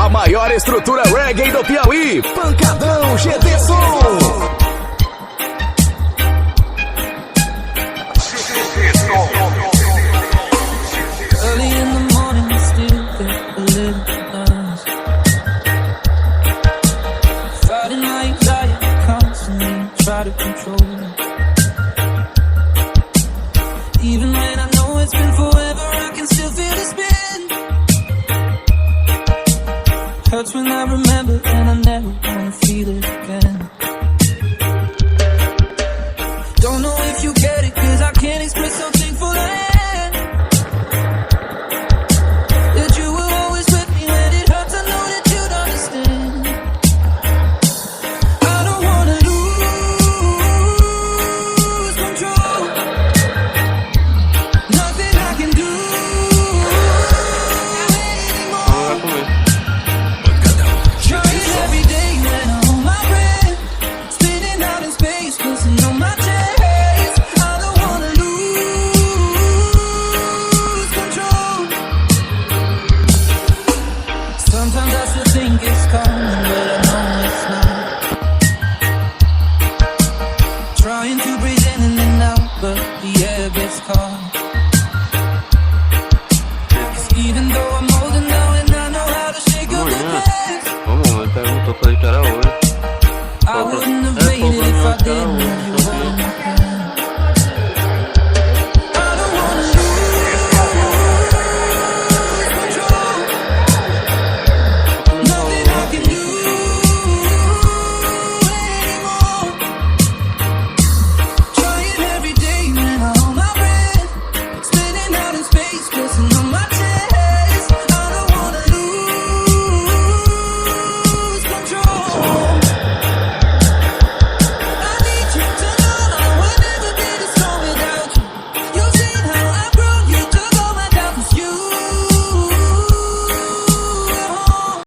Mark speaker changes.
Speaker 1: A maior estrutura reggae do Piauí, Pancadão GT Som.
Speaker 2: Early in the morning, I still get a little buzz. Fighting my anxiety constantly, try to control it. Even when I know it's been forever, I can still feel the spin. Hurts when I remember, and I never wanna feel it again. Don't know if you get it, cause I can't express how thankful I am. Sometimes I still think it's coming, but I know it's not. Trying to breathe in and then out, but the air gets caught. 'Cause even though I'm older now and I know how to shake up the past,
Speaker 3: Vamos, me perguntou pra ir para hoje.
Speaker 2: I wouldn't have made it if I didn't